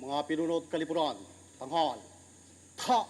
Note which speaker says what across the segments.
Speaker 1: Mga pinunot kalipunan, tanghal, ta!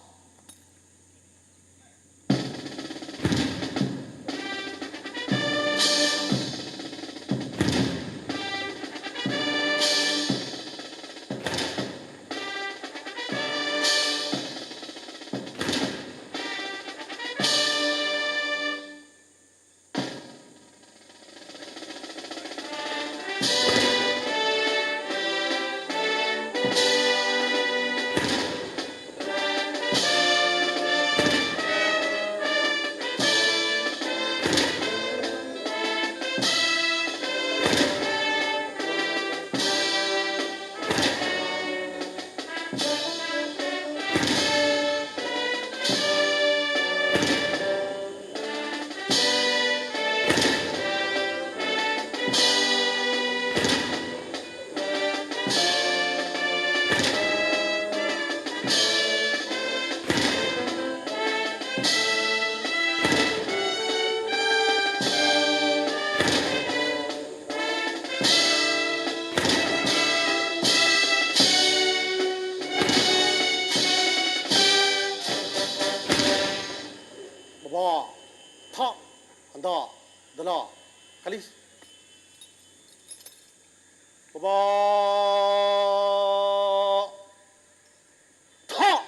Speaker 1: Dala, kalis. Baba. Ta!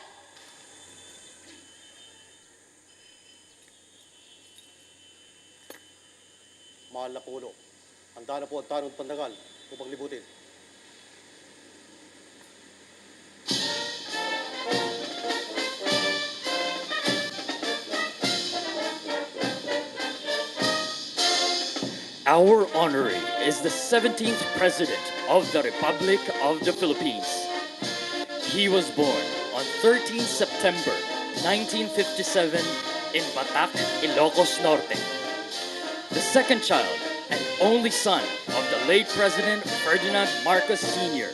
Speaker 1: Mahal na Pangulo, handa na po ang tanong pandagal upang libutin.
Speaker 2: Our honoree is the 17th President of the Republic of the Philippines. He was born on 13 September 1957 in Batac, Ilocos Norte. The second child and only son of the late President Ferdinand Marcos Sr.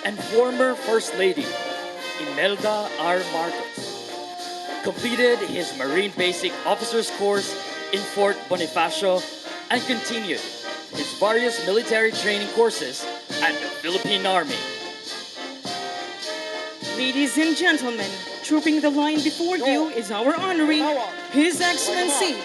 Speaker 2: and former First Lady Imelda R. Marcos. Completed his Marine Basic Officers Course in Fort Bonifacio and continued his various military training courses at the Philippine Army.
Speaker 3: Ladies and gentlemen, trooping the line before you is our honoree, His Excellency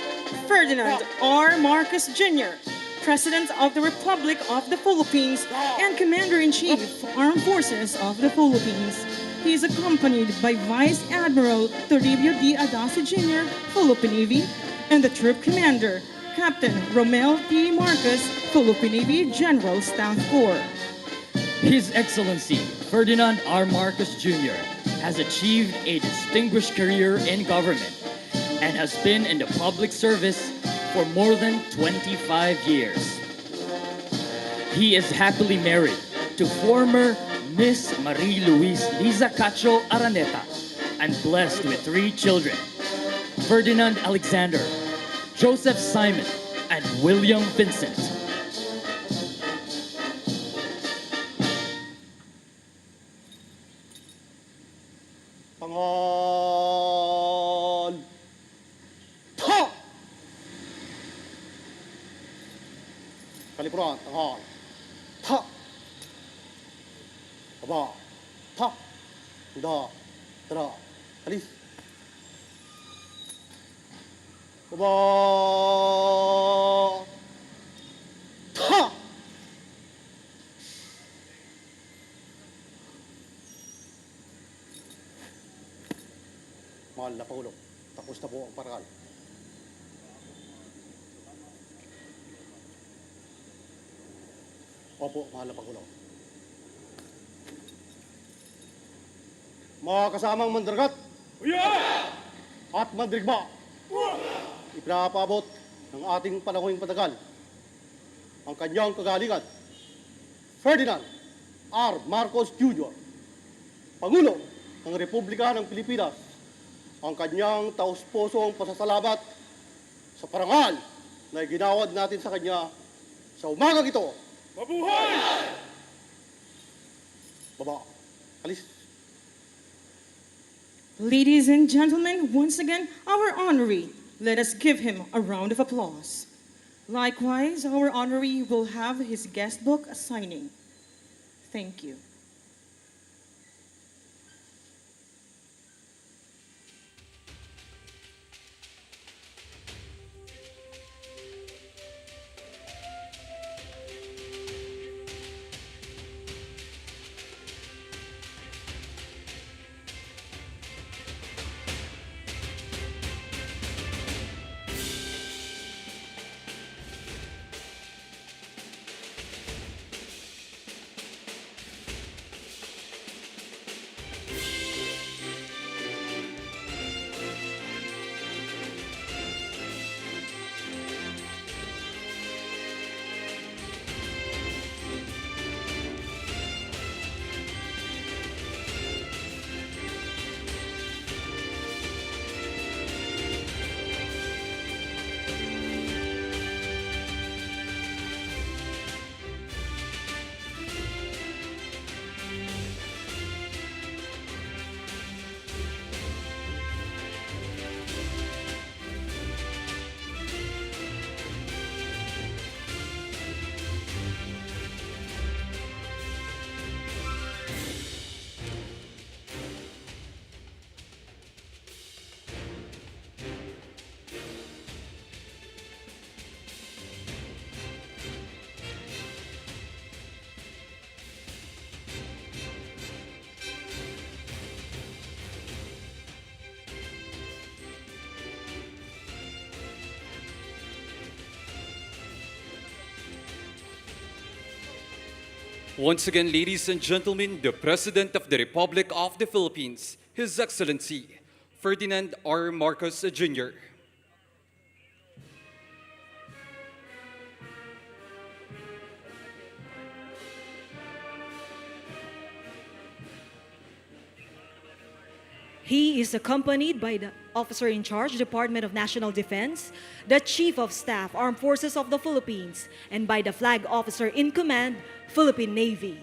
Speaker 3: Ferdinand R. Marcos Jr., President of the Republic of the Philippines and Commander-in-Chief, Armed Forces of the Philippines. He is accompanied by Vice Admiral Toribio D. Adaci Jr., Philippine Navy, and the Troop Commander, Captain Romel T. Marcos, Philippine Navy General Staff Corps.
Speaker 2: His Excellency Ferdinand R. Marcos Jr. has achieved a distinguished career in government and has been in the public service for more than 25 years. He is happily married to former Miss Marie Louise Liza Cacho Araneta and blessed with 3 children, Ferdinand Alexander, Joseph Simon, and William Vincent.
Speaker 1: Tanghal! Ta! Kalipunan, tanghal. Ta! Baba. Ta! Handa. Dala. Kalis. Baba. Ta! Mahal na Pangulo, tapos na po ang parangal. Opo, mahal na Pangulo. Mga kasamang mandargat at mandirigma, ipinapaabot ng ating panahong patagal ang kanyang kagalingan, Ferdinand R. Marcos Jr., Pangulo ng Republika ng Pilipinas, ang kanyang taus-pusong pasasalamat sa parangal na ginawad natin sa kanya sa umagang ito.
Speaker 4: Mabuhay!
Speaker 1: Baba, alis.
Speaker 3: Ladies and gentlemen, once again, our honoree. Let us give him a round of applause. Likewise, our honoree will have his guest book signing. Thank you.
Speaker 4: Once again, ladies and gentlemen, the President of the Republic of the Philippines, His Excellency, Ferdinand R. Marcos Jr.
Speaker 5: He is accompanied by the Officer in Charge, Department of National Defense, the Chief of Staff, Armed Forces of the Philippines, and by the Flag Officer in Command, Philippine Navy.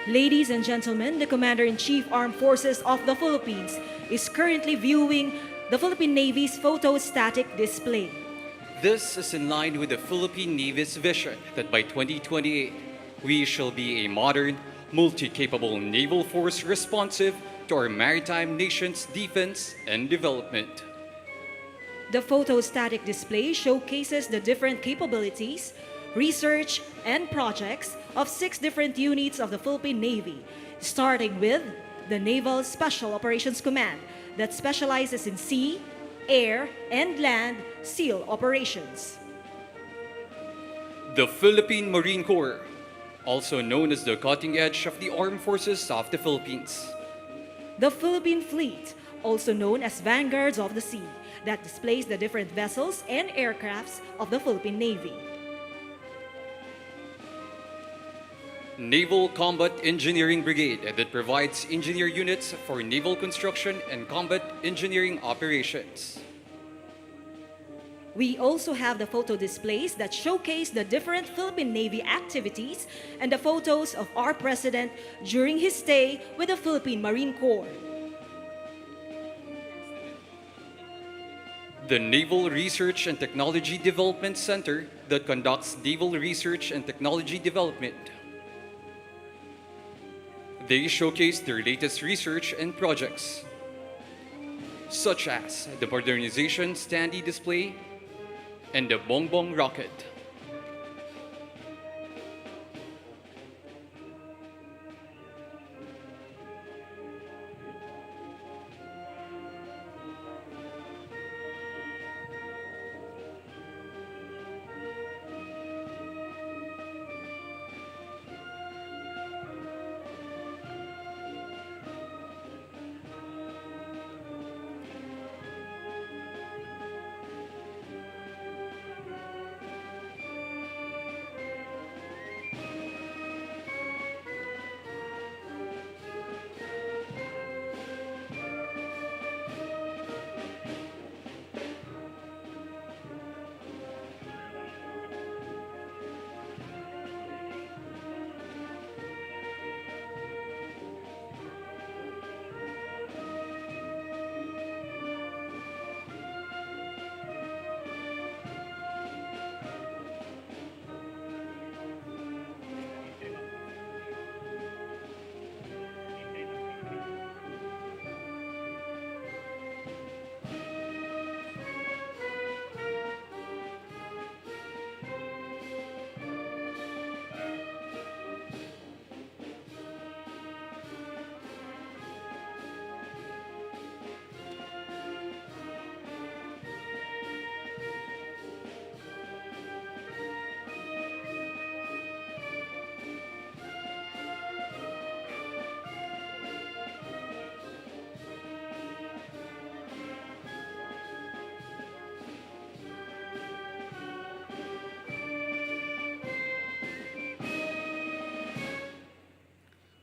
Speaker 5: Ladies and gentlemen, the Commander-in-Chief Armed Forces of the Philippines is currently viewing the Philippine Navy's photostatic display.
Speaker 4: This is in line with the Philippine Navy's vision that by 2028, we shall be a modern, multi-capable naval force responsive to our maritime nation's defense and development.
Speaker 5: The photostatic display showcases the different capabilities, research, and projects of 6 different units of the Philippine Navy, starting with the Naval Special Operations Command that specializes in sea, air, and land SEAL operations.
Speaker 4: The Philippine Marine Corps, also known as the cutting edge of the armed forces of the Philippines.
Speaker 5: The Philippine Fleet, also known as Vanguards of the Sea, that displays the different vessels and aircrafts of the Philippine Navy.
Speaker 4: Naval Combat Engineering Brigade that provides engineer units for naval construction and combat engineering operations.
Speaker 5: We also have the photo displays that showcase the different Philippine Navy activities and the photos of our President during his stay with the Philippine Marine Corps.
Speaker 4: The Naval Research and Technology Development Center that conducts naval research and technology development. They showcase their latest research and projects, such as the modernization standee display and the Bongbong rocket.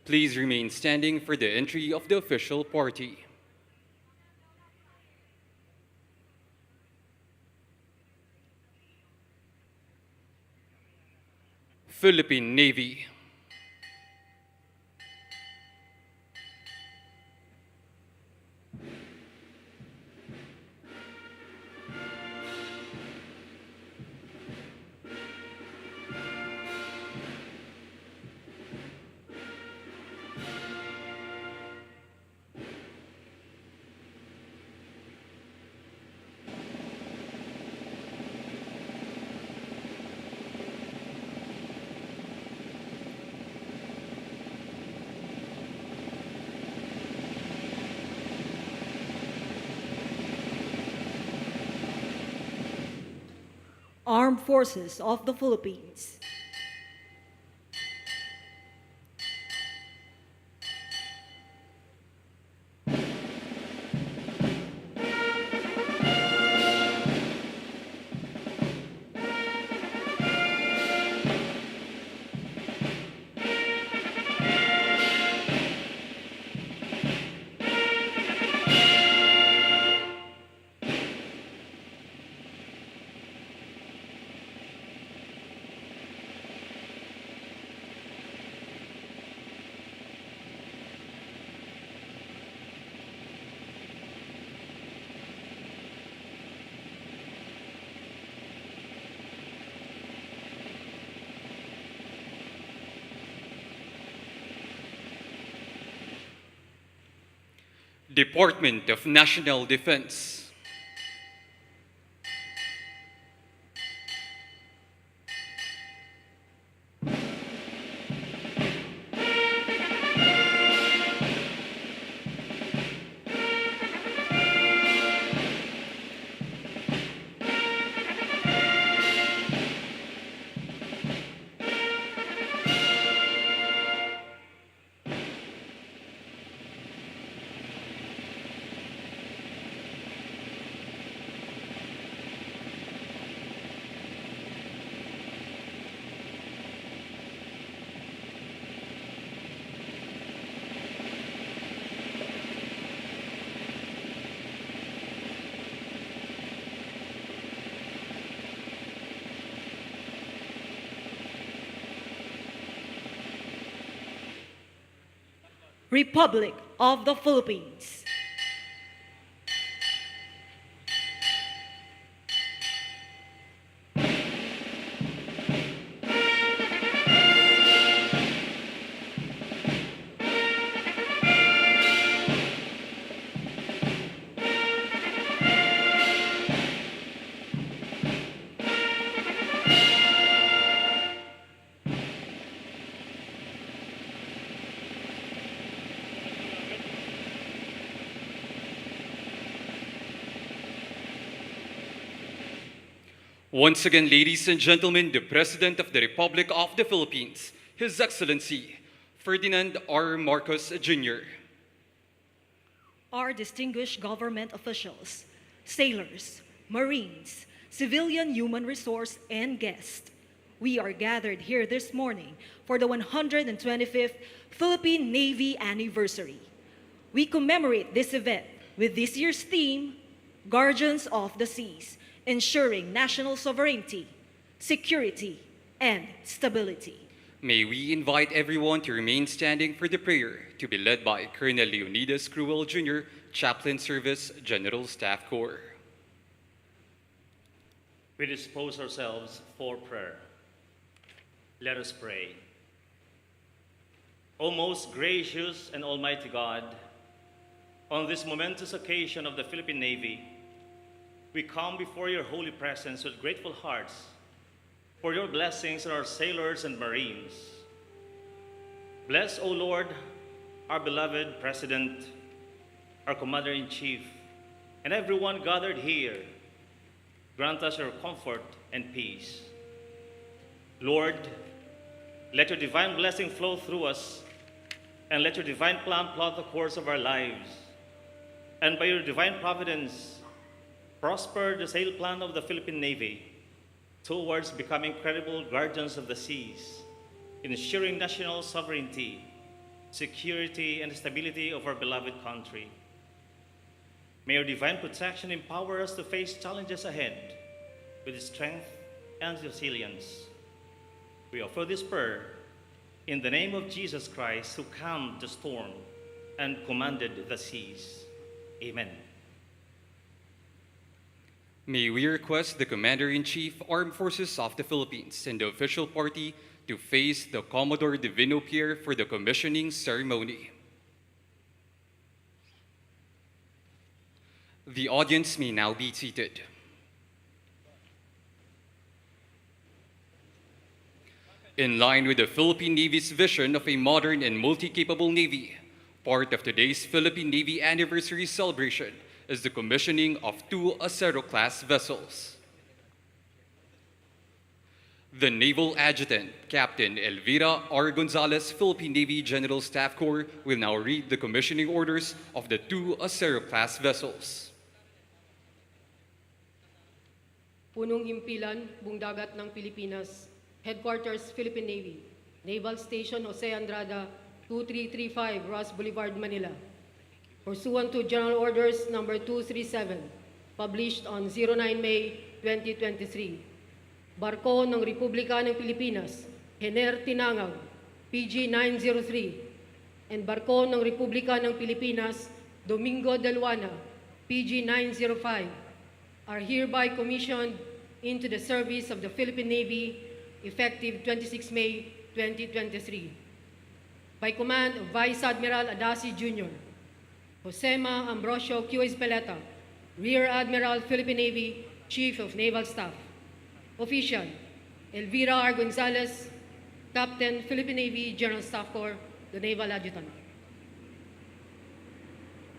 Speaker 4: Please remain standing for the entry of the official party. Philippine Navy.
Speaker 5: Armed Forces of the Philippines.
Speaker 4: Department of National Defense.
Speaker 5: Republic of the Philippines.
Speaker 4: Once again, ladies and gentlemen, the President of the Republic of the Philippines, His Excellency, Ferdinand R. Marcos Jr.
Speaker 5: Our distinguished government officials, sailors, Marines, civilian human resource, and guests, we are gathered here this morning for the 125th Philippine Navy anniversary. We commemorate this event with this year's theme, Guardians of the Seas, ensuring national sovereignty, security, and stability.
Speaker 4: May we invite everyone to remain standing for the prayer to be led by Colonel Leonidas Cruel Jr., Chaplain Service, General Staff Corps.
Speaker 6: We dispose ourselves for prayer. Let us pray. O most gracious and almighty God, on this momentous occasion of the Philippine Navy, we come before your holy presence with grateful hearts for your blessings on our sailors and Marines. Bless, O Lord, our beloved President, our Commander-in-Chief, and everyone gathered here. Grant us your comfort and peace. Lord, let your divine blessing flow through us, and let your divine plan plot the course of our lives. And by your divine providence, prosper the sail plan of the Philippine Navy towards becoming credible guardians of the seas, ensuring national sovereignty, security, and stability of our beloved country. May your divine protection empower us to face challenges ahead with strength and resilience. We offer this prayer in the name of Jesus Christ, who calmed the storm and commanded the seas. Amen.
Speaker 4: May we request the Commander-in-Chief, Armed Forces of the Philippines, and the official party to face the Commodore Divino Pierre for the commissioning ceremony. The audience may now be seated. In line with the Philippine Navy's vision of a modern and multi-capable Navy, part of today's Philippine Navy anniversary celebration is the commissioning of two Acero-class vessels. The Naval Adjutant, Captain Elvira R. Gonzalez, Philippine Navy General Staff Corps, will now read the commissioning orders of the two Acero-class vessels.
Speaker 7: Punong Himpilan, Bungdagat ng Pilipinas, Headquarters, Philippine Navy, Naval Station Jose Andrada, 2335, Roxas Boulevard, Manila. Pursuant to General Orders Number 237, published on 09 May 2023. Barko ng Republika ng Pilipinas, Hener Tinangag, PG 903, and Barko ng Republika ng Pilipinas, Domingo Delwana, PG 905, are hereby commissioned into the service of the Philippine Navy effective 26 May 2023. By command of Vice Admiral Adaci Jr., Josema Ambrosio Q. Espeleta, Rear Admiral, Philippine Navy, Chief of Naval Staff. Official, Elvira R. Gonzalez, Captain, Philippine Navy General Staff Corps, the Naval Adjutant.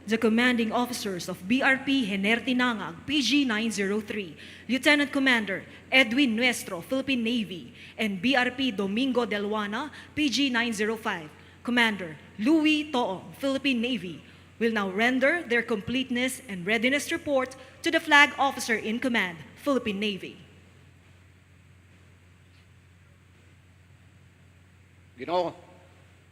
Speaker 5: The commanding officers of BRP Hener Tinangag, PG 903, Lieutenant Commander Edwin Nuestro, Philippine Navy, and BRP Domingo Delwana, PG 905, Commander Louis Toong, Philippine Navy, will now render their completeness and readiness report to the Flag Officer in Command, Philippine Navy.
Speaker 8: Ginoo,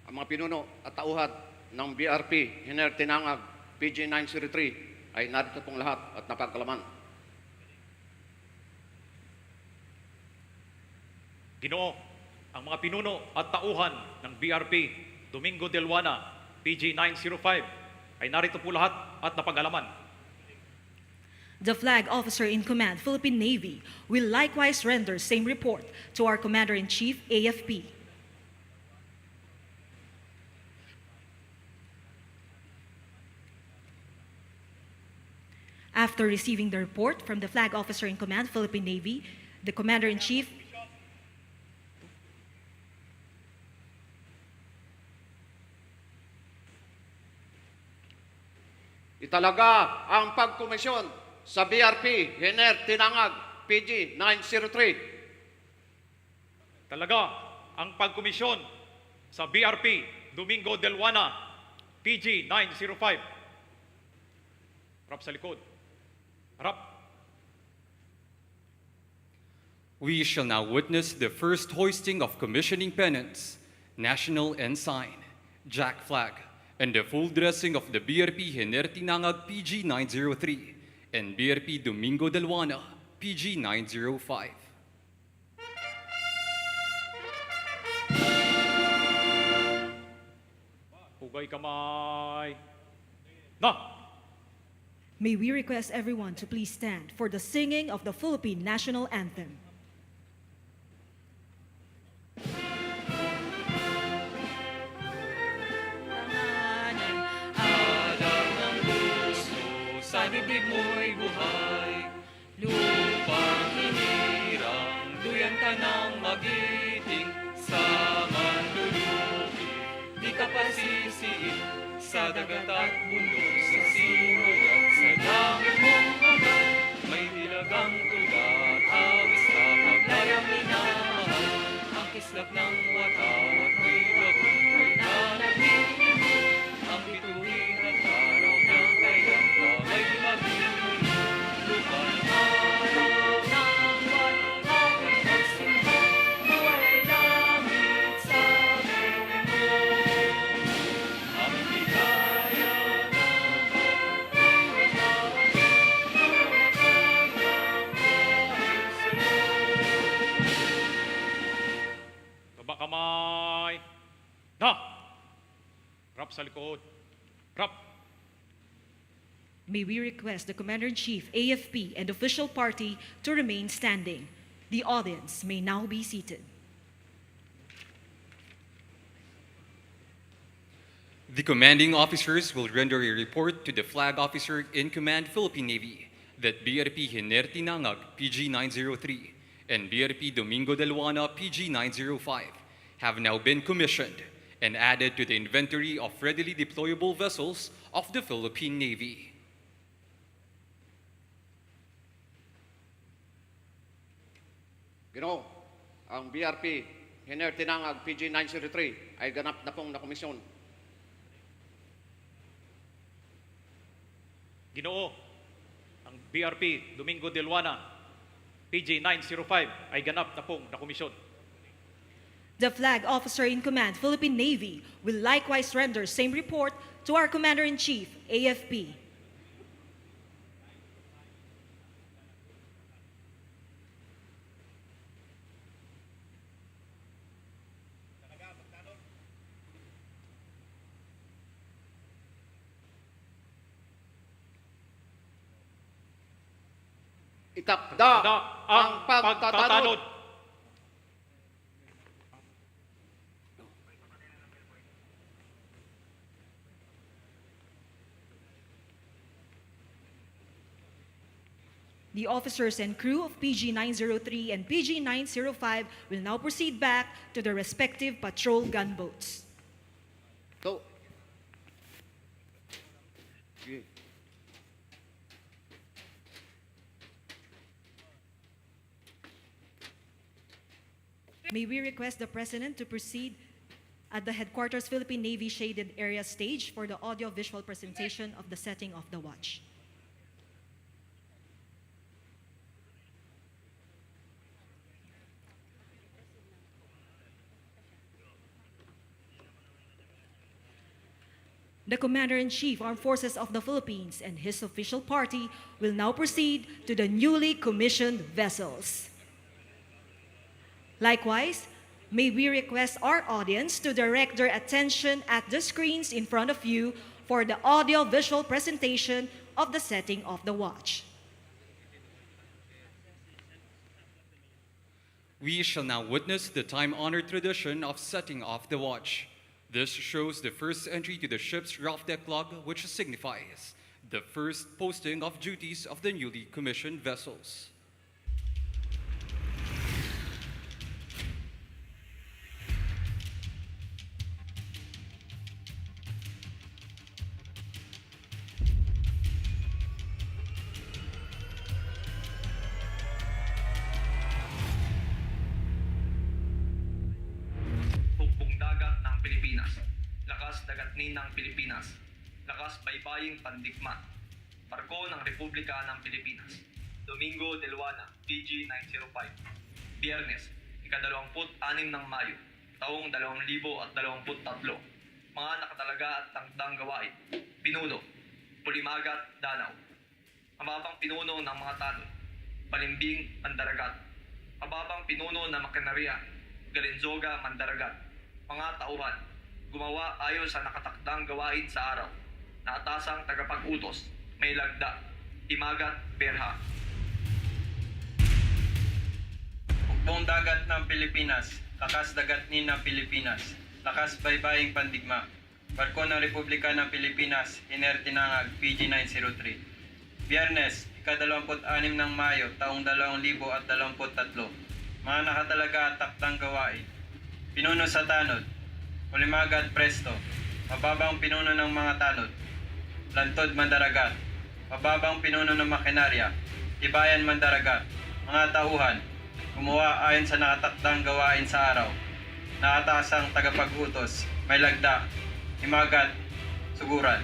Speaker 8: ang mga pinuno at tauhan ng BRP, Hener Tinangag, PG 903 ay narito pong lahat at napagkalaman.
Speaker 9: Ginoo, ang mga pinuno at tauhan ng BRP, Domingo Delwana, PG 905 ay narito po lahat at napag-alaman.
Speaker 5: The Flag Officer in Command, Philippine Navy, will likewise render same report to our Commander-in-Chief, AFP. After receiving the report from the Flag Officer in Command, Philippine Navy, the Commander-in-Chief
Speaker 8: Italaga ang pagkomisyon sa BRP, Hener Tinangag, PG 903.
Speaker 9: Talaga ang pagkomisyon sa BRP, Domingo Delwana, PG 905. Harap sa likod. Harap.
Speaker 4: We shall now witness the first hoisting of commissioning pennants, national ensign, jack flag, and the full dressing of the BRP Hener Tinangag PG 903 and BRP Domingo Delwana PG 905.
Speaker 9: Hugay kamay. Na!
Speaker 5: May we request everyone to please stand for the singing of the Philippine National Anthem.
Speaker 4: Sa dibdib mo'y buhay, lupang hinirang, duyan ka ng magiting sa manlulupi. Di ka pasisiin sa dagat at bundok, sa simoy at sa langit mong agad. May dilagang tulat, awis ka paglayang minamahal, ang kislap ng watawat, may bagong na nagbibigay, ang bituin at araw ng kayang kamay mabibigay. Lupang araw ng watawat, magsimba, buhay langit sa bituin mo. Ang bigaya ng watawat,
Speaker 9: Taba kamay. Na! Harap sa likod. Harap.
Speaker 5: May we request the Commander-in-Chief, AFP, and official party to remain standing. The audience may now be seated.
Speaker 4: The commanding officers will render a report to the Flag Officer in Command, Philippine Navy, that BRP Hener Tinangag PG 903 and BRP Domingo Delwana PG 905 have now been commissioned and added to the inventory of readily deployable vessels of the Philippine Navy.
Speaker 8: Ginoo, ang BRP Hiner Tinangag PG-903 ay ganap na pong nakomisyon.
Speaker 9: Ginoo, ang BRP Domingo de Luana, PG-905 ay ganap na pong nakomisyon.
Speaker 5: The Flag Officer in Command, Philippine Navy, will likewise render same report to our Commander-in-Chief, AFP.
Speaker 8: Itakda
Speaker 9: Na
Speaker 8: ang pagtatanod.
Speaker 9: pagtatanod.
Speaker 5: The officers and crew of PG-903 and PG-905 will now proceed back to their respective patrol gunboats.
Speaker 8: So, sige.
Speaker 5: May we request the President to proceed at the Headquarters Philippine Navy Shaded Area stage for the audio-visual presentation of the setting of the watch. The Commander-in-Chief, Armed Forces of the Philippines, and his official party will now proceed to the newly commissioned vessels. Likewise, may we request our audience to direct their attention at the screens in front of you for the audio-visual presentation of the setting of the watch.
Speaker 4: We shall now witness the time-honored tradition of setting off the watch. This shows the first entry to the ship's rough deck log, which signifies the first posting of duties of the newly commissioned vessels.
Speaker 10: Hukbong dagat ng Pilipinas, lakas dagatnin ng Pilipinas, lakas baybaying pandigma, barko ng Republika ng Pilipinas, Domingo de Luana, PG-905, Biyernes, ika-26 ng Mayo, taong 2023, mga nakatalaga at tangdang gawain, pinuno, Pulimagat, Danau, mababang pinuno ng mga tanod, Balimbing, Mandaragat, mababang pinuno ng makinarya, Galinzoga, Mandaragat, mga tauhan, gumawa ayon sa nakatakdang gawain sa araw, na atasang tagapag-utos, may lagda, Himagat, Berha.
Speaker 11: Hukbong dagat ng Pilipinas, lakas dagatnin ng Pilipinas, lakas baybaying pandigma, barko ng Republika ng Pilipinas, Hiner Tinangag, PG-903. Biyernes, ika-26 ng Mayo, taong 2023, mga nakatalaga at takdang gawain. Pinuno sa tanod, Pulimagat Presto, mababang pinuno ng mga tanod, Lantod Mandaragat, mababang pinuno ng makinarya, Tibayan Mandaragat, mga tauhan, gumawa ayon sa nakatakdang gawain sa araw, nakatasang tagapag-utos, may lagda, Himagat, Suguran.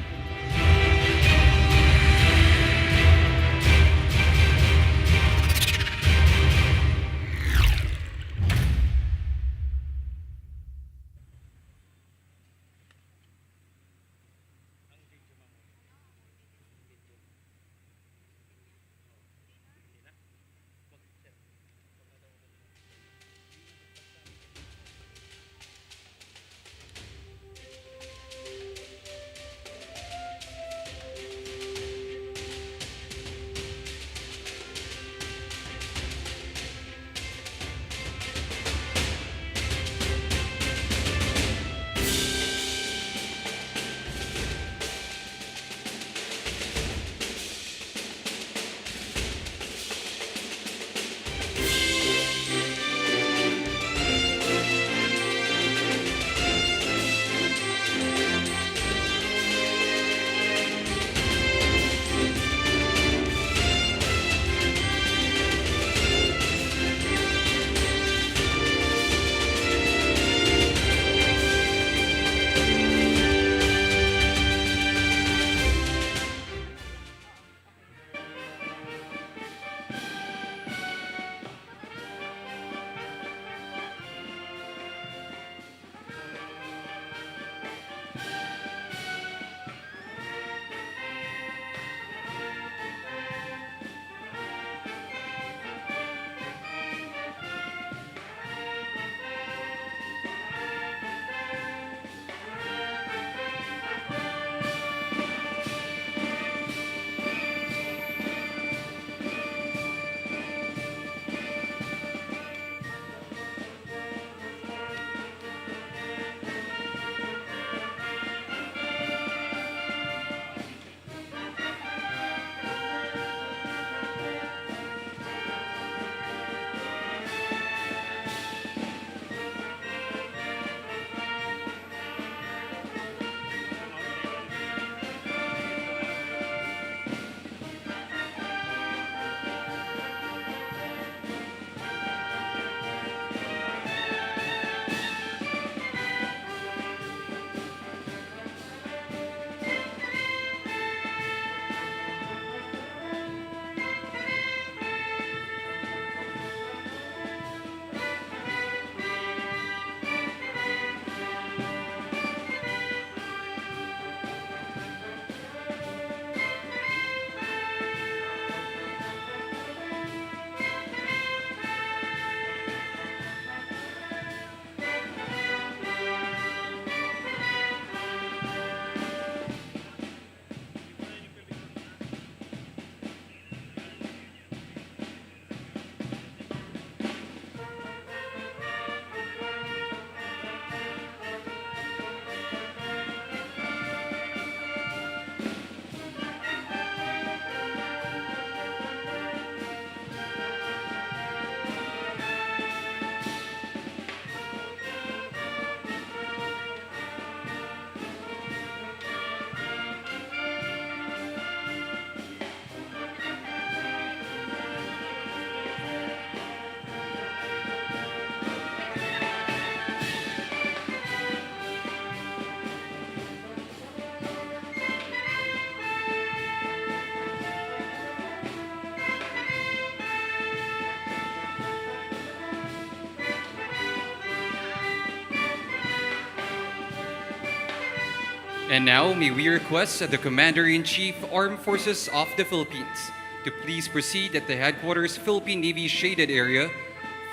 Speaker 4: And now, may we request the Commander-in-Chief, Armed Forces of the Philippines, to please proceed at the Headquarters Philippine Navy shaded area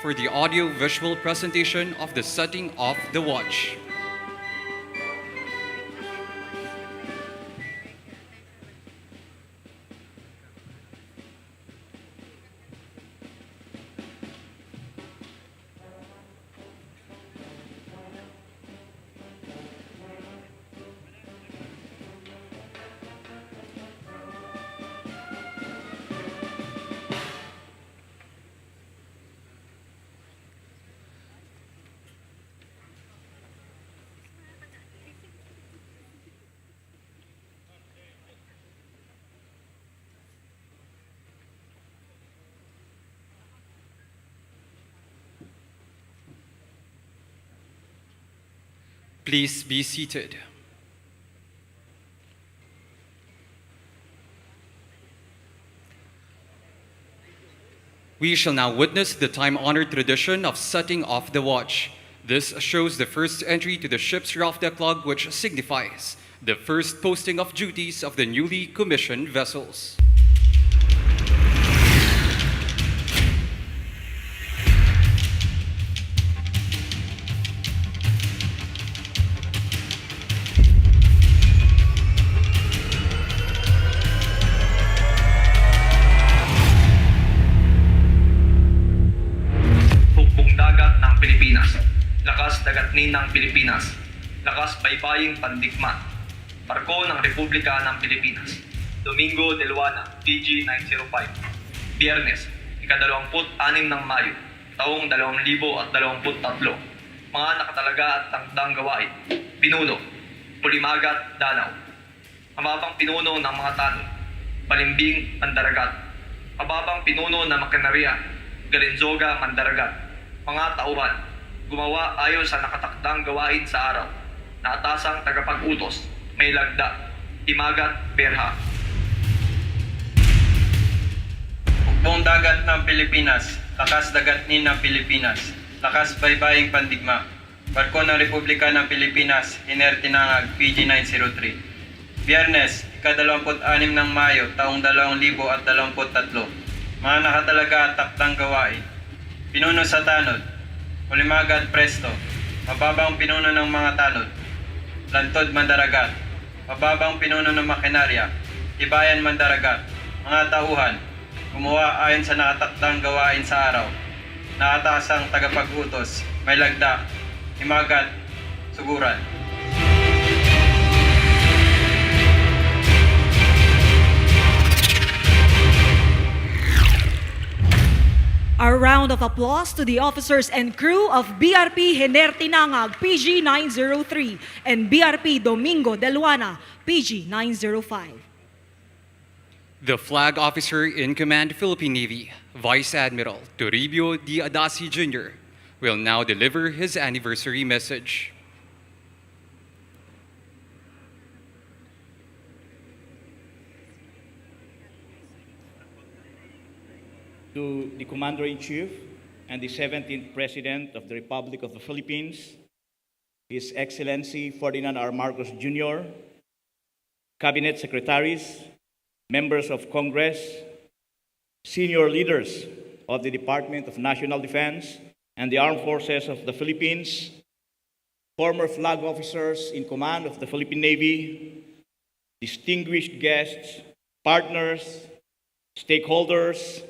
Speaker 4: for the audio-visual presentation of the setting of the watch. Please be seated. We shall now witness the time-honored tradition of setting off the watch. This shows the first entry to the ship's rough deck log, which signifies the first posting of duties of the newly commissioned vessels.
Speaker 10: Pilipinas, lakas dagatnin ng Pilipinas, lakas baybaying pandigma, barko ng Republika ng Pilipinas, Domingo de Luana, PG 905, Biyernes, ika-26 ng Mayo, taong 2023, mga nakatalaga at tangdang gawain, pinuno, Pulimagat, Danau, mababang pinuno ng mga tanod, Balimbing, Mandaragat, mababang pinuno ng Makinarya, Galinzoga, Mandaragat, mga tauhan, gumawa ayon sa nakatakdang gawain sa araw, na atasang tagapag-utos, may lagda, Himagat, Berha.
Speaker 11: Hukbong dagat ng Pilipinas, lakas dagatnin ng Pilipinas, lakas baybaying pandigma, barko ng Republika ng Pilipinas, Hinertinangag, PG 903. Biyernes, ika-26 ng Mayo, taong 2023, mga nakatalaga at takdang gawain, pinuno sa tanod, Pulimagat, Presto, mababang pinuno ng mga tanod, Lantod, Mandaragat, mababang pinuno ng Makinarya, Tibayan, Mandaragat, mga tauhan, gumawa ayon sa nakatakdang gawain sa araw, nakatasang tagapag-utos, may lagda, Himagat, Suguran.
Speaker 5: A round of applause to the officers and crew of BRP Hinertinangag PG 903 and BRP Domingo de Luana PG 905.
Speaker 4: The Flag Officer in Command, Philippine Navy, Vice Admiral Toribio D. Adaci Jr., will now deliver his anniversary message.
Speaker 12: To the Commander-in-Chief and the 17th President of the Republic of the Philippines, His Excellency Ferdinand R. Jr., Cabinet Secretaries, members of Congress, senior leaders of the Department of National Defense and the Armed Forces of the Philippines, former flag officers in command of the Philippine Navy, distinguished guests, partners, stakeholders,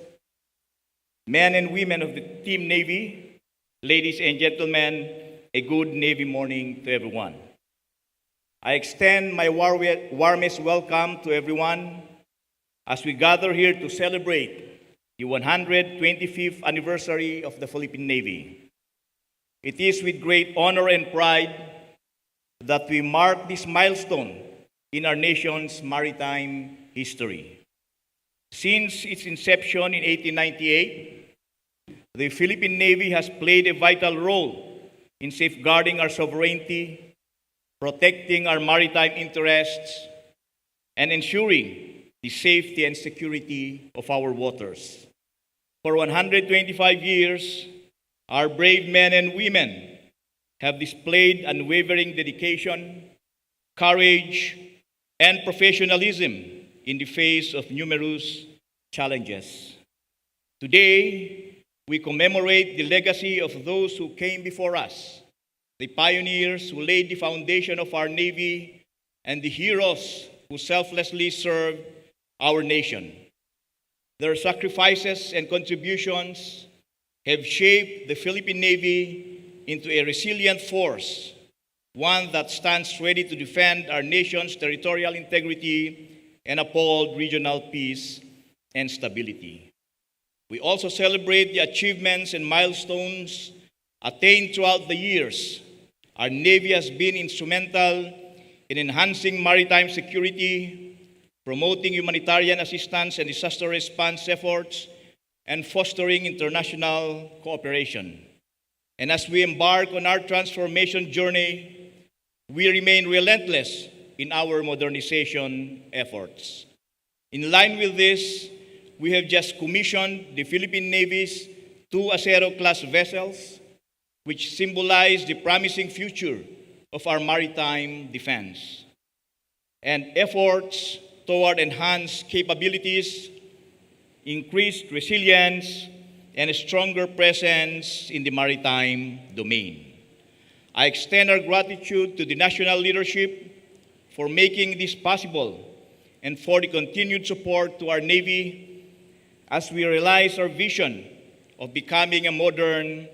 Speaker 12: men and women of the Team Navy, ladies and gentlemen, a good Navy morning to everyone. I extend my warmest welcome to everyone as we gather here to celebrate the 125th anniversary of the Philippine Navy. It is with great honor and pride that we mark this milestone in our nation's maritime history. Since its inception in 1898, the Philippine Navy has played a vital role in safeguarding our sovereignty, protecting our maritime interests, and ensuring the safety and security of our waters. For 125 years, our brave men and women have displayed unwavering dedication, courage, and professionalism in the face of numerous challenges. Today, we commemorate the legacy of those who came before us, the pioneers who laid the foundation of our Navy, and the heroes who selflessly served our nation. Their sacrifices and contributions have shaped the Philippine Navy into a resilient force, one that stands ready to defend our nation's territorial integrity and uphold regional peace and stability. We also celebrate the achievements and milestones attained throughout the years. Our Navy has been instrumental in enhancing maritime security, promoting humanitarian assistance and disaster response efforts, and fostering international cooperation. And as we embark on our transformation journey, we remain relentless in our modernization efforts. In line with this, we have just commissioned the Philippine Navy's 2 Acero-class vessels, which symbolize the promising future of our maritime defense, and efforts toward enhanced capabilities, increased resilience, and a stronger presence in the maritime domain. I extend our gratitude to the national leadership for making this possible and for the continued support to our Navy as we realize our vision of becoming a modern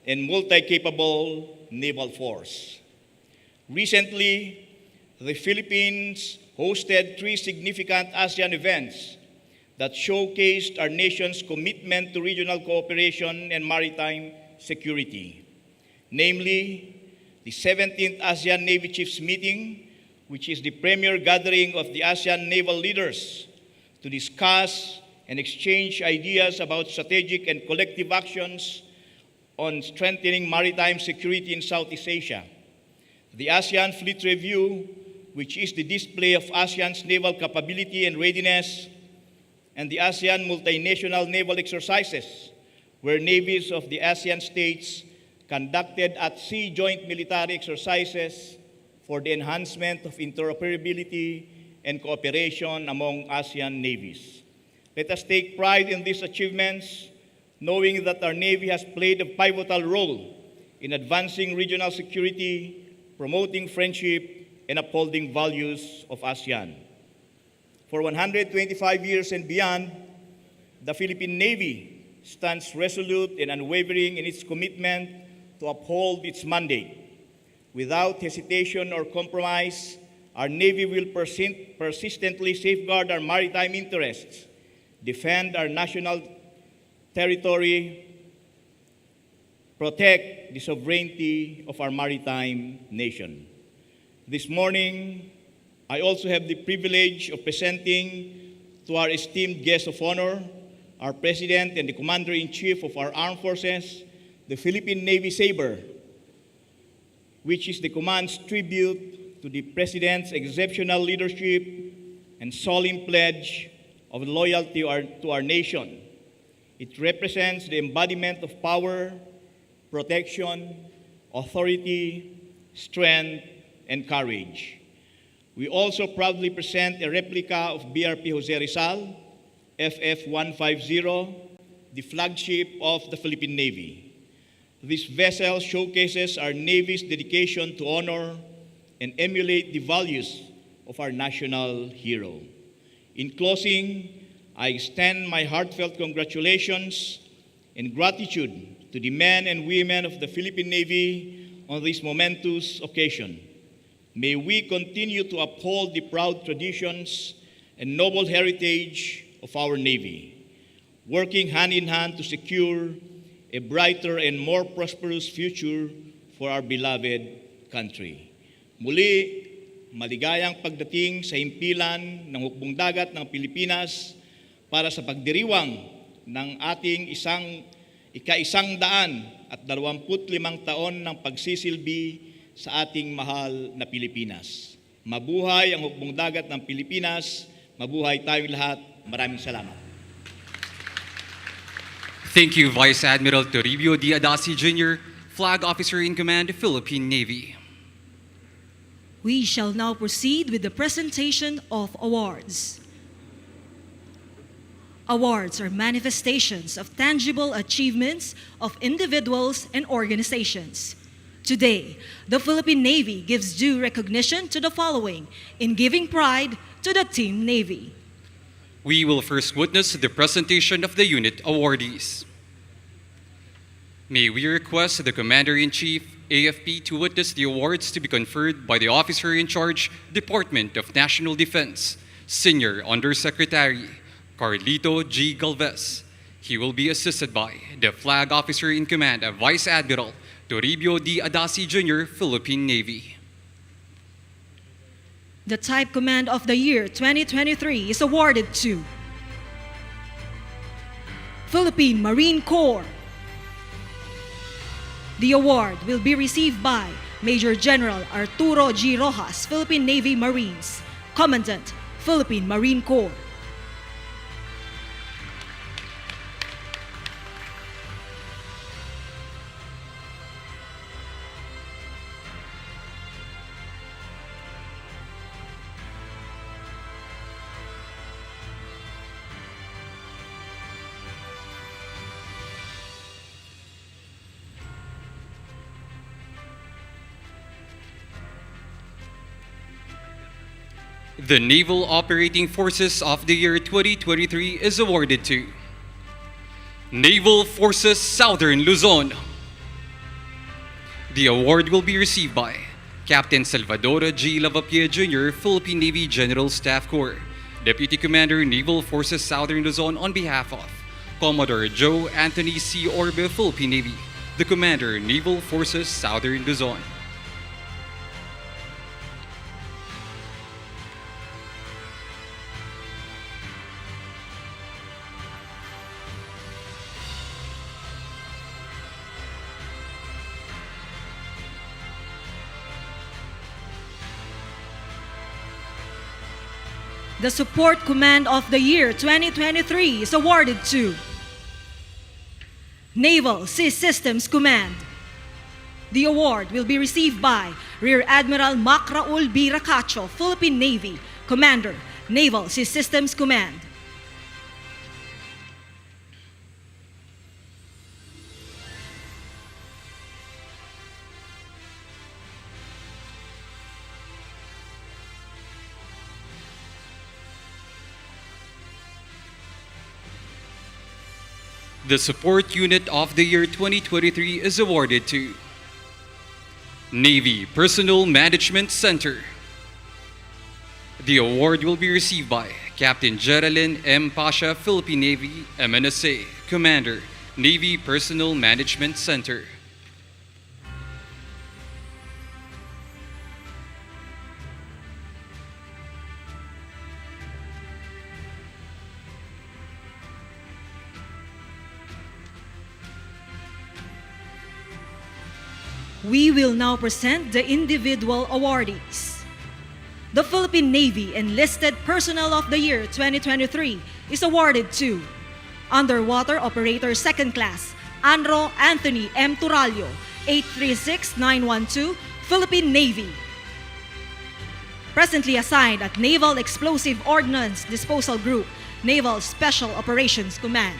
Speaker 12: and multi-capable naval force. Recently, the Philippines hosted 3 significant ASEAN events that showcased our nation's commitment to regional cooperation and maritime security, namely the 17th ASEAN Navy Chiefs Meeting, which is the premier gathering of the ASEAN naval leaders to discuss and exchange ideas about strategic and collective actions on strengthening maritime security in Southeast Asia. The ASEAN Fleet Review, which is the display of ASEAN's naval capability and readiness, and the ASEAN Multinational Naval Exercises, where navies of the ASEAN states conducted at-sea joint military exercises for the enhancement of interoperability and cooperation among ASEAN navies. Let us take pride in these achievements, knowing that our Navy has played a pivotal role in advancing regional security, promoting friendship, and upholding values of ASEAN. For 125 years and beyond, the Philippine Navy stands resolute and unwavering in its commitment to uphold its mandate. Without hesitation or compromise, our Navy will persistently safeguard our maritime interests, defend our national territory, protect the sovereignty of our maritime nation. This morning, I also have the privilege of presenting to our esteemed guest of honor, our President and the Commander-in-Chief of our Armed Forces, the Philippine Navy Sabre, which is the command's tribute to the President's exceptional leadership and solemn pledge of loyalty to our nation. It represents the embodiment of power, protection, authority, strength, and courage. We also proudly present a replica of BRP Jose Rizal, FF-150, the flagship of the Philippine Navy. This vessel showcases our Navy's dedication to honor and emulate the values of our national hero. In closing, I extend my heartfelt congratulations and gratitude to the men and women of the Philippine Navy on this momentous occasion. May we continue to uphold the proud traditions and noble heritage of our Navy, working hand in hand to secure a brighter and more prosperous future for our beloved country. Muli, maligayang pagdating sa himpilan ng hukbong dagat ng Pilipinas para sa pagdiriwang ng ating ika-125 taon ng pagsisilbi sa ating mahal na Pilipinas. Mabuhay ang hukbong dagat ng Pilipinas, mabuhay tayong lahat. Maraming salamat.
Speaker 4: Thank you, Vice Admiral Toribio D. Adaci Jr., Flag Officer in Command, Philippine Navy.
Speaker 5: We shall now proceed with the presentation of awards. Awards are manifestations of tangible achievements of individuals and organizations. Today, the Philippine Navy gives due recognition to the following in giving pride to the Team Navy.
Speaker 4: We will first witness the presentation of the unit awardees. May we request the Commander-in-Chief, AFP, to witness the awards to be conferred by the Officer in Charge, Department of National Defense, Senior Undersecretary Carlito G. Galvez. He will be assisted by the Flag Officer in Command, Vice Admiral Toribio D. Adaci Jr., Philippine Navy.
Speaker 5: The Type Command of the Year 2023 is awarded to Philippine Marine Corps. The award will be received by Major General Arturo G. Rojas, Philippine Navy Marines, Commandant, Philippine Marine Corps.
Speaker 4: The Naval Operating Forces of the Year 2023 is awarded to Naval Forces Southern Luzon. The award will be received by Captain Salvador G. Lavapie Jr., Philippine Navy General Staff Corps, Deputy Commander, Naval Forces Southern Luzon, on behalf of Commodore Joe Anthony C. Orbe, Philippine Navy, the Commander, Naval Forces Southern Luzon.
Speaker 5: The Support Command of the Year 2023 is awarded to Naval Sea Systems Command. The award will be received by Rear Admiral Mac Raul B. Racacho, Philippine Navy, Commander, Naval Sea Systems Command.
Speaker 4: The Support Unit of the Year 2023 is awarded to Navy Personnel Management Center. The award will be received by Captain Geraldine M. Pasha, Philippine Navy, MNSA, Commander, Navy Personnel Management Center.
Speaker 5: We will now present the individual awardees. The Philippine Navy Enlisted Personnel of the Year 2023 is awarded to Underwater Operator 2nd Class, Anro Anthony M. Turalio, 836912, Philippine Navy. Presently assigned at Naval Explosive Ordnance Disposal Group, Naval Special Operations Command.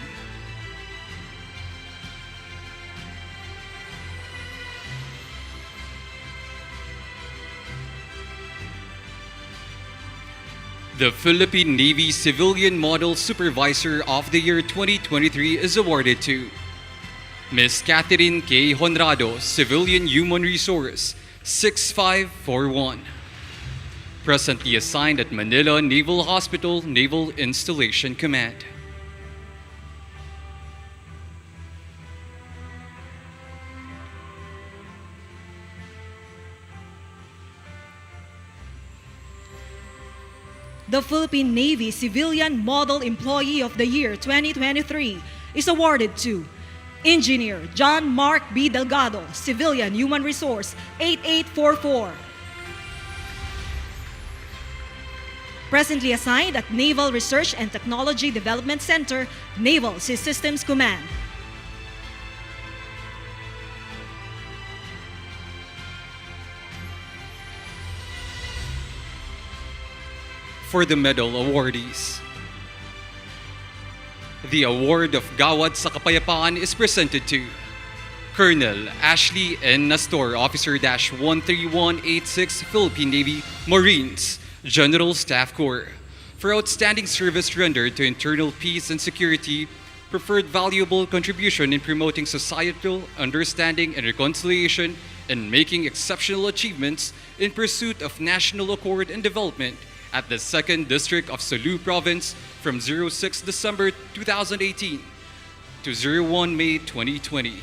Speaker 4: The Philippine Navy Civilian Model Supervisor of the Year 2023 is awarded to Ms. Catherine K. Honrado, Civilian Human Resource, 6541. Presently assigned at Manila Naval Hospital, Naval Installation Command.
Speaker 5: The Philippine Navy Civilian Model Employee of the Year 2023 is awarded to Engineer John Mark B. Delgado, Civilian Human Resource, 8844. Presently assigned at Naval Research and Technology Development Center, Naval Sea Systems Command.
Speaker 4: for the medal awardees. The award of Gawad sa Kapayapaan is presented to Colonel Ashley N. Nastor, Officer-13186, Philippine Navy Marines, General Staff Corps, for outstanding service rendered to internal peace and security, preferred valuable contribution in promoting societal understanding and reconciliation, and making exceptional achievements in pursuit of national accord and development at the 2nd District of Sulu Province from 06 December 2018 to 01 May 2020.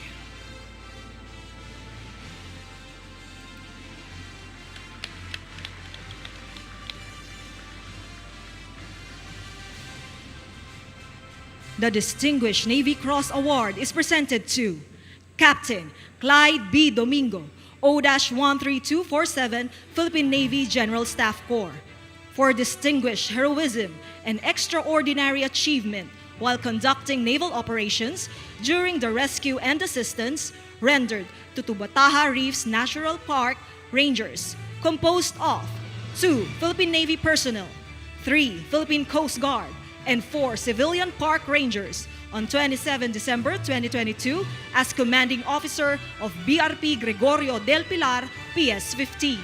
Speaker 5: The Distinguished Navy Cross Award is presented to Captain Clyde B. Domingo, O-13247, Philippine Navy General Staff Corps, for distinguished heroism and extraordinary achievement while conducting naval operations during the rescue and assistance rendered to Tubataha Reefs National Park Rangers, composed of 2 Philippine Navy personnel, 3 Philippine Coast Guard, and 4 civilian park rangers on 27 December 2022 as Commanding Officer of BRP Gregorio del Pilar, PS-15.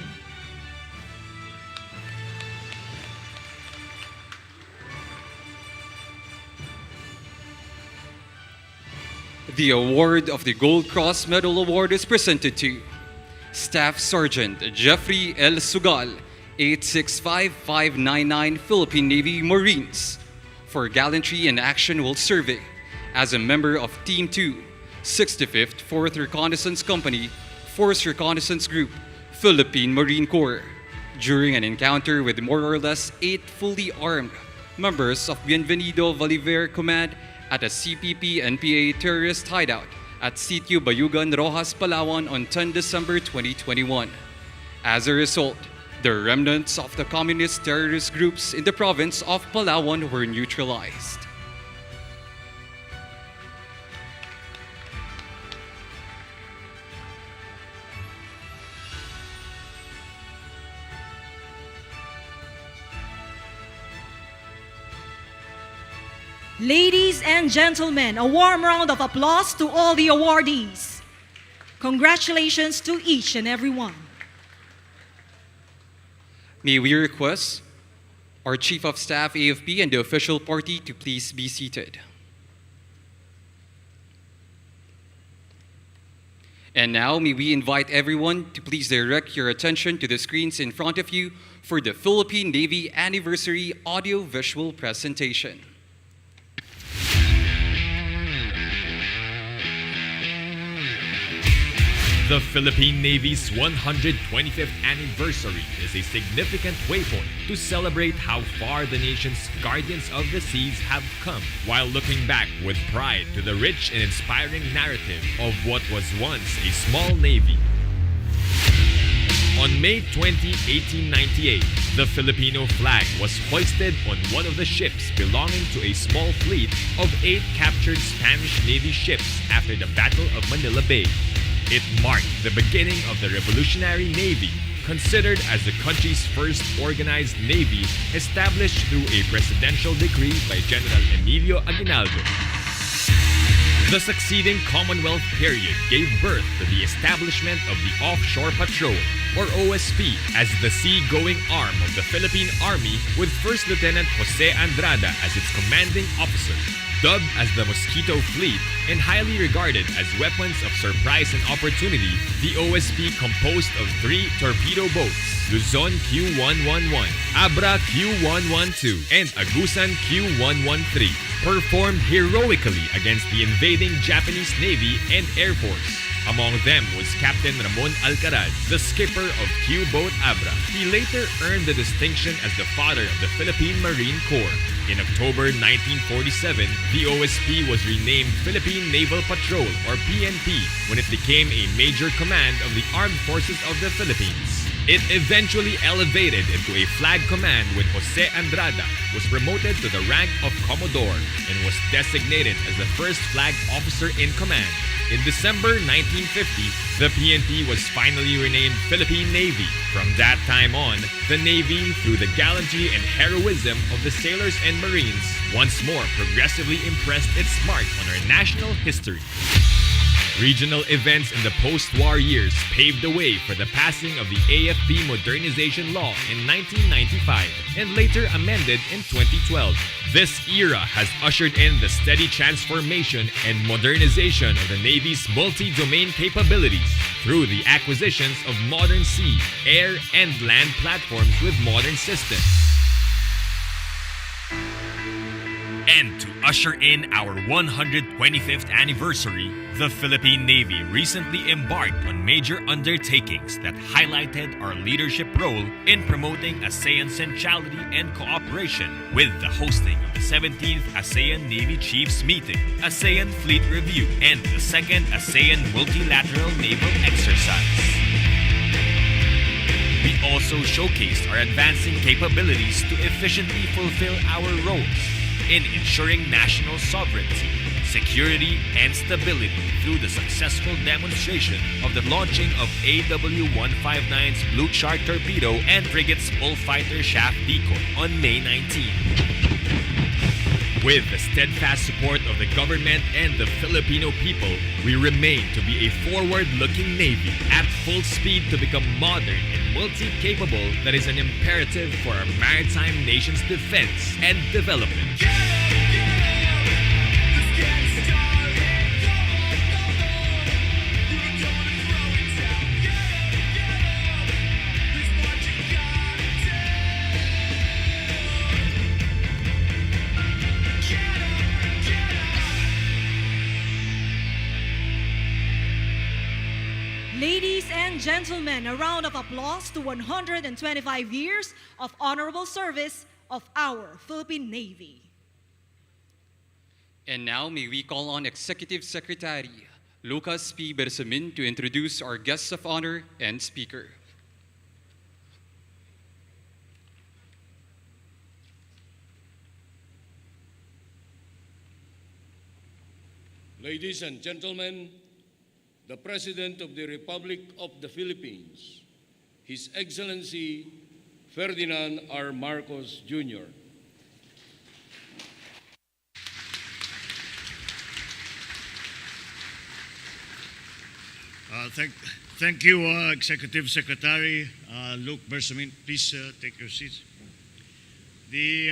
Speaker 4: The award of the Gold Cross Medal Award is presented to Staff Sergeant Jeffrey L. Sugal, 865599, Philippine Navy Marines, for gallantry and action while serving as a member of Team 2, 65th 4th Reconnaissance Company, Force Reconnaissance Group, Philippine Marine Corps, during an encounter with more or less 8 fully armed members of Bienvenido Bolivar Command at a CPP-NPA terrorist hideout at Sitio Bayugan, Rojas, Palawan on 10 December 2021. As a result, the remnants of the communist terrorist groups in the province of Palawan were neutralized.
Speaker 5: Ladies and gentlemen, a warm round of applause to all the awardees. Congratulations to each and every one.
Speaker 4: May we request our Chief of Staff, AFP, and the official party to please be seated. And now, may we invite everyone to please direct your attention to the screens in front of you for the Philippine Navy Anniversary Audio-Visual Presentation.
Speaker 13: The Philippine Navy's 125th anniversary is a significant waypoint to celebrate how far the nation's guardians of the seas have come, while looking back with pride to the rich and inspiring narrative of what was once a small navy. On May 20, 1898, the Filipino flag was hoisted on one of the ships belonging to a small fleet of 8 captured Spanish Navy ships after the Battle of Manila Bay. It marked the beginning of the Revolutionary Navy, considered as the country's first organized navy, established through a presidential decree by General Emilio Aguinaldo. The succeeding Commonwealth period gave birth to the establishment of the Offshore Patrol, or OSP, as the sea-going arm of the Philippine Army, with First Lieutenant Jose Andrada as its commanding officer. Dubbed as the Mosquito Fleet and highly regarded as weapons of surprise and opportunity, the OSP, composed of 3 torpedo boats, Luzon Q-111, Abra Q-112, and Agusan Q-113, performed heroically against the invading Japanese Navy and Air Force. Among them was Captain Ramon Alcaraz, the skipper of Q-Boat Abra. He later earned the distinction as the father of the Philippine Marine Corps. In October 1947, the OSP was renamed Philippine Naval Patrol, or PNP, when it became a major command of the Armed Forces of the Philippines. It eventually elevated into a flag command when Jose Andrada was promoted to the rank of Commodore and was designated as the first flag officer in command. In December 1950, the PNP was finally renamed Philippine Navy. From that time on, the Navy, through the gallantry and heroism of the sailors and Marines, once more progressively impressed its mark on our national history. Regional events in the post-war years paved the way for the passing of the AFP Modernization Law in 1995 and later amended in 2012. This era has ushered in the steady transformation and modernization of the Navy's multi-domain capabilities through the acquisitions of modern sea, air, and land platforms with modern systems. And to usher in our 125th anniversary, the Philippine Navy recently embarked on major undertakings that highlighted our leadership role in promoting ASEAN centrality and cooperation with the hosting of the 17th ASEAN Navy Chiefs Meeting, ASEAN Fleet Review, and the 2nd ASEAN Multilateral Naval Exercise. We also showcased our advancing capabilities to efficiently fulfill our roles in ensuring national sovereignty, security, and stability through the successful demonstration of the launching of AW-159's Blue Shark torpedo and frigate's Bullfighter shaft decoy on May 19. With the steadfast support of the government and the Filipino people, we remain to be a forward-looking Navy at full speed to become modern and multi-capable that is an imperative for our maritime nation's defense and development.
Speaker 5: Ladies and gentlemen, a round of applause to 125 years of honorable service of our Philippine Navy.
Speaker 4: And now may we call on Executive Secretary Lucas P. Bersamin to introduce our guests of honor and speaker.
Speaker 14: Ladies and gentlemen, the President of the Republic of the Philippines, His Excellency Ferdinand R. Marcos Jr.
Speaker 15: Thank you, Executive Secretary Luke Bersamin. Please take your seats. The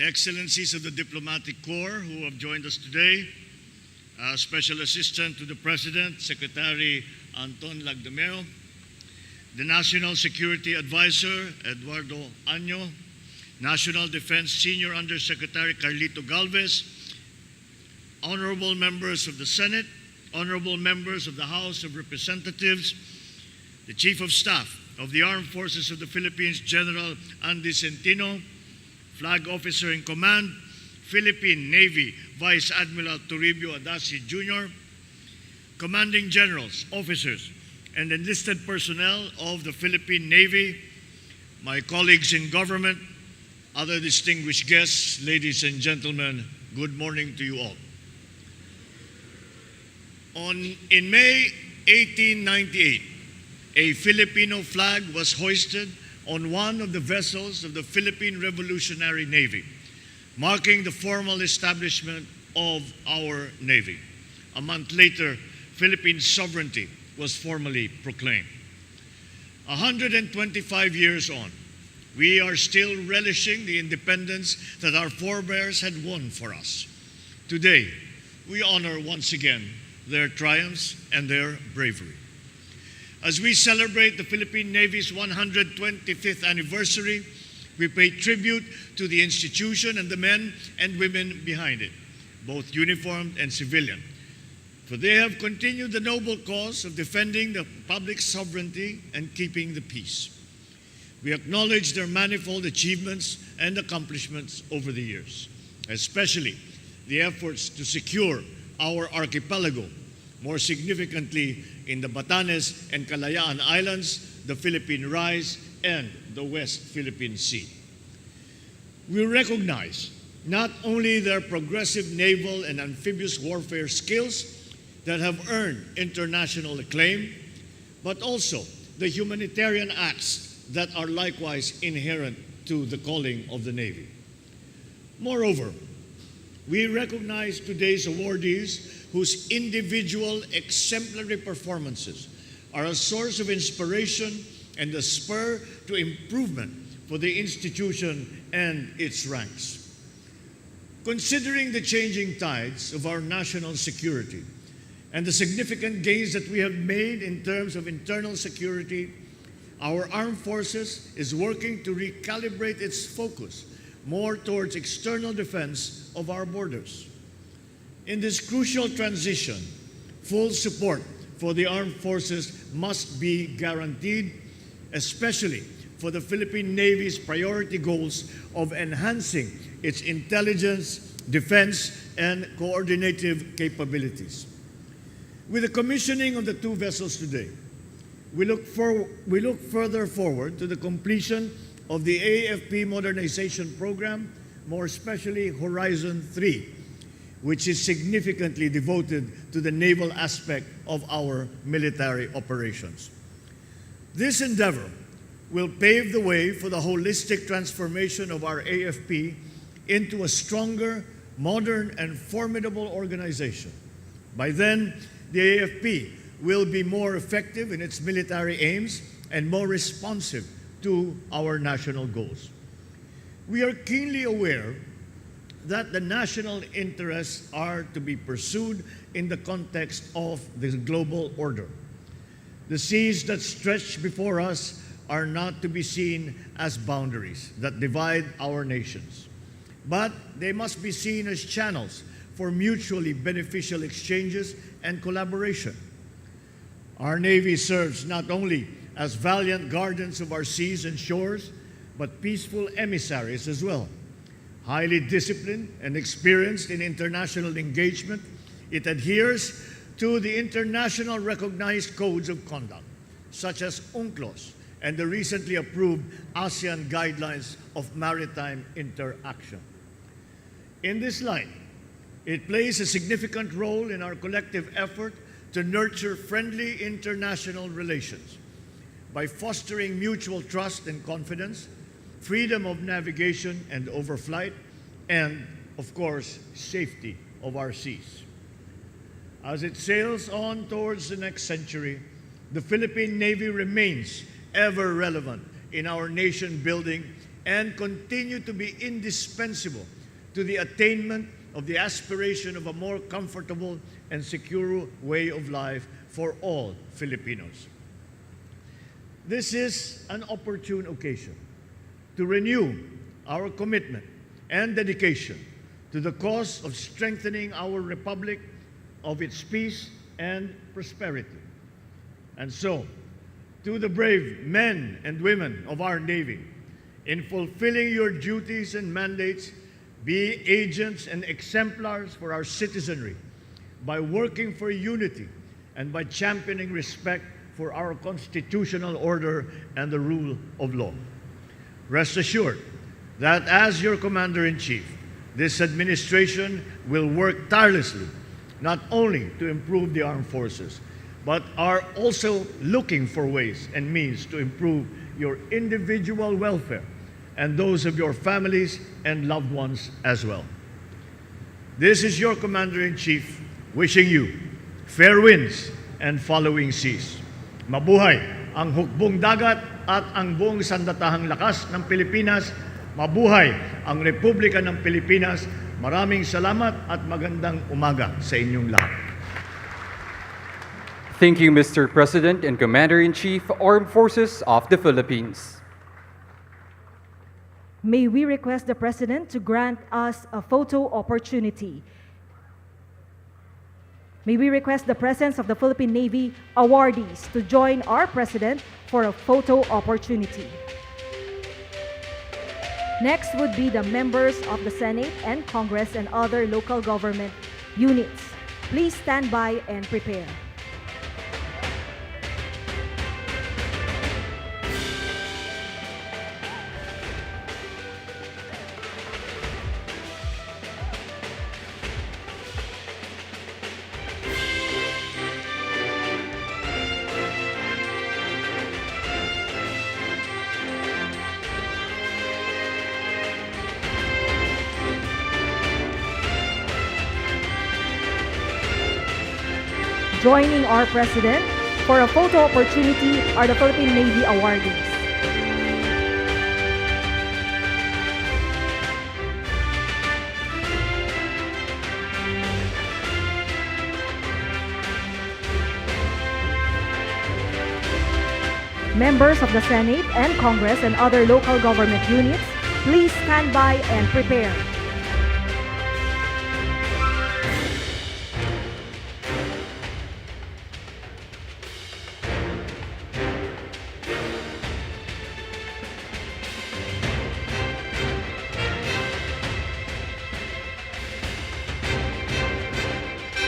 Speaker 15: Excellencies of the Diplomatic Corps who have joined us today, Special Assistant to the President, Secretary Anton Lagdameo, the National Security Advisor, Eduardo Año, National Defense Senior Undersecretary Carlito Galvez, honorable members of the Senate, honorable members of the House of Representatives, the Chief of Staff of the Armed Forces of the Philippines, General Andy Centino, Flag Officer in Command, Philippine Navy Vice Admiral Toribio Adaci Jr., Commanding Generals, Officers, and enlisted personnel of the Philippine Navy, my colleagues in government, other distinguished guests, ladies and gentlemen, good morning to you all. In May 1898, a Filipino flag was hoisted on one of the vessels of the Philippine Revolutionary Navy, marking the formal establishment of our Navy. A month later, Philippine sovereignty was formally proclaimed. 125 years on, we are still relishing the independence that our forebears had won for us. Today, we honor once again their triumphs and their bravery. As we celebrate the Philippine Navy's 125th anniversary, we pay tribute to the institution and the men and women behind it, both uniformed and civilian, for they have continued the noble cause of defending the public sovereignty and keeping the peace. We acknowledge their manifold achievements and accomplishments over the years, especially the efforts to secure our archipelago, more significantly in the Batanes and Kalayaan Islands, the Philippine Rise, and the West Philippine Sea. We recognize not only their progressive naval and amphibious warfare skills that have earned international acclaim, but also the humanitarian acts that are likewise inherent to the calling of the Navy. Moreover, we recognize today's awardees whose individual exemplary performances are a source of inspiration and a spur to improvement for the institution and its ranks. Considering the changing tides of our national security and the significant gains that we have made in terms of internal security, our armed forces is working to recalibrate its focus more towards external defense of our borders. In this crucial transition, full support for the armed forces must be guaranteed, especially for the Philippine Navy's priority goals of enhancing its intelligence, defense, and coordinative capabilities. With the commissioning of the two vessels today, we look further forward to the completion of the AFP modernization program, more especially Horizon 3, which is significantly devoted to the naval aspect of our military operations. This endeavor will pave the way for the holistic transformation of our AFP into a stronger, modern, and formidable organization. By then, the AFP will be more effective in its military aims and more responsive to our national goals. We are keenly aware that the national interests are to be pursued in the context of the global order. The seas that stretch before us are not to be seen as boundaries that divide our nations, but they must be seen as channels for mutually beneficial exchanges and collaboration. Our Navy serves not only as valiant guardians of our seas and shores, but peaceful emissaries as well. Highly disciplined and experienced in international engagement, it adheres to the international recognized codes of conduct, such as UNCLOS and the recently approved ASEAN Guidelines of Maritime Interaction. In this light, it plays a significant role in our collective effort to nurture friendly international relations by fostering mutual trust and confidence, freedom of navigation and overflight, and, of course, safety of our seas. As it sails on towards the next century, the Philippine Navy remains ever relevant in our nation building and continue to be indispensable to the attainment of the aspiration of a more comfortable and secure way of life for all Filipinos. This is an opportune occasion to renew our commitment and dedication to the cause of strengthening our republic, of its peace and prosperity. And so, to the brave men and women of our Navy, in fulfilling your duties and mandates, be agents and exemplars for our citizenry by working for unity and by championing respect for our constitutional order and the rule of law. Rest assured that as your Commander-in-Chief, this administration will work tirelessly not only to improve the armed forces, but are also looking for ways and means to improve your individual welfare and those of your families and loved ones as well. This is your Commander-in-Chief wishing you fair winds and following seas. Mabuhay ang hukbong dagat at ang buong sandatahang lakas ng Pilipinas. Mabuhay ang Republika ng Pilipinas. Maraming salamat at magandang umaga sa inyong lahat.
Speaker 4: Thank you, Mr. President and Commander-in-Chief, Armed Forces of the Philippines.
Speaker 5: May we request the President to grant us a photo opportunity. May we request the presence of the Philippine Navy awardees to join our President for a photo opportunity. Next would be the members of the Senate and Congress and other local government units. Please stand by and prepare. Joining our President for a photo opportunity are the Philippine Navy awardees. Members of the Senate and Congress and other local government units, please stand by and prepare.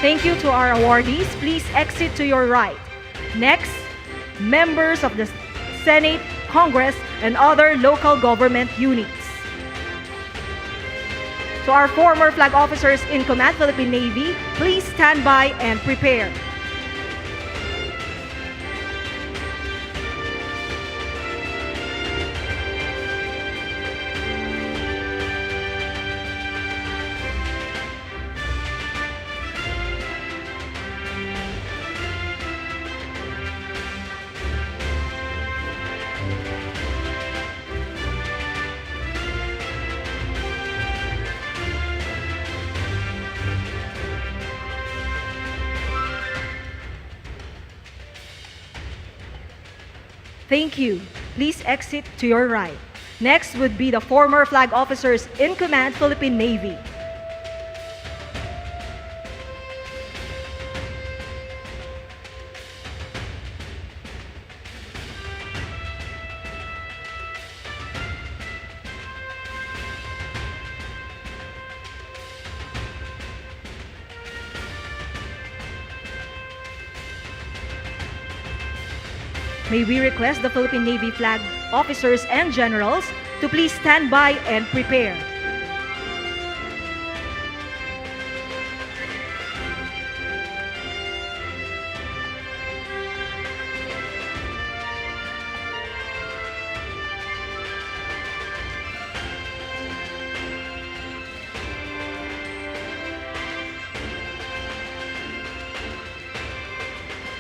Speaker 5: Thank you to our awardees. Please exit to your right. Next, members of the Senate, Congress, and other local government units. To our former flag officers in command, Philippine Navy, please stand by and prepare. Thank you. Please exit to your right. Next would be the former flag officers in command, Philippine Navy. May we request the Philippine Navy flag officers and generals to please stand by and prepare.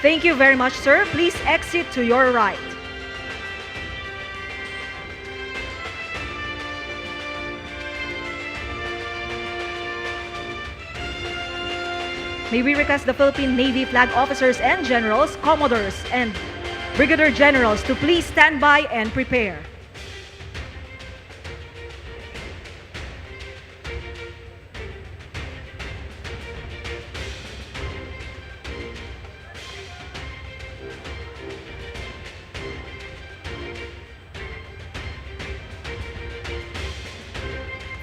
Speaker 5: Thank you very much, sir. Please exit to your right. May we request the Philippine Navy flag officers and generals, commodores, and brigadier generals to please stand by and prepare.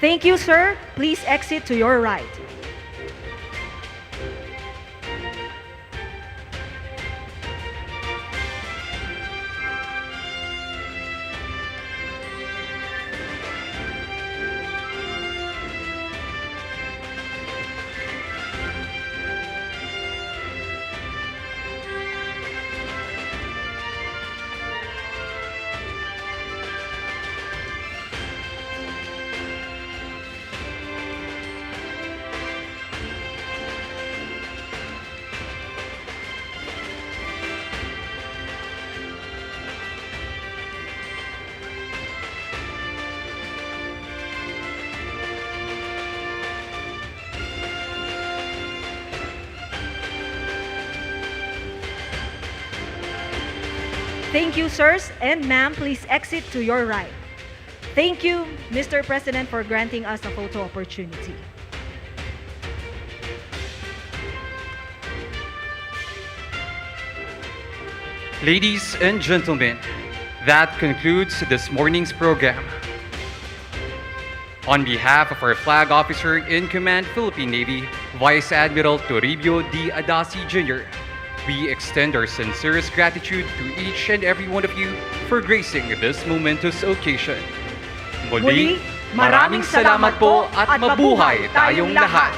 Speaker 5: Thank you, sir. Please exit to your right. Thank you, sirs, and ma'am, please exit to your right. Thank you, Mr. President, for granting us a photo opportunity.
Speaker 4: Ladies and gentlemen, that concludes this morning's program. On behalf of our Flag Officer in Command, Philippine Navy, Vice Admiral Toribio D. Adaci Jr., we extend our sincerest gratitude to each and every one of you for gracing this momentous occasion. Muli, maraming salamat po at mabuhay tayong lahat!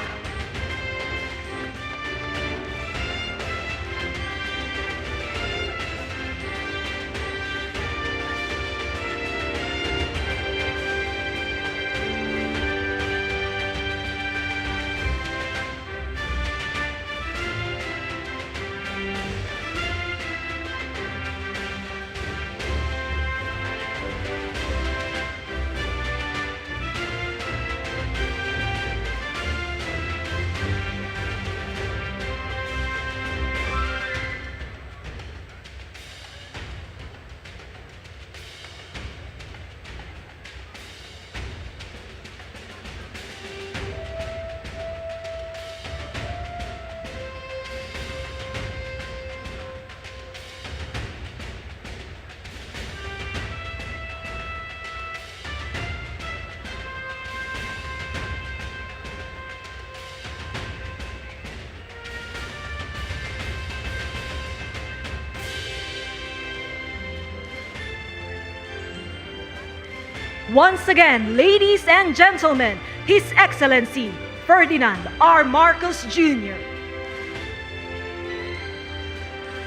Speaker 5: Once again, ladies and gentlemen, His Excellency Ferdinand R. Marcos Jr.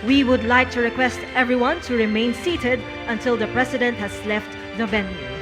Speaker 5: We would like to request everyone to remain seated until the President has left the venue.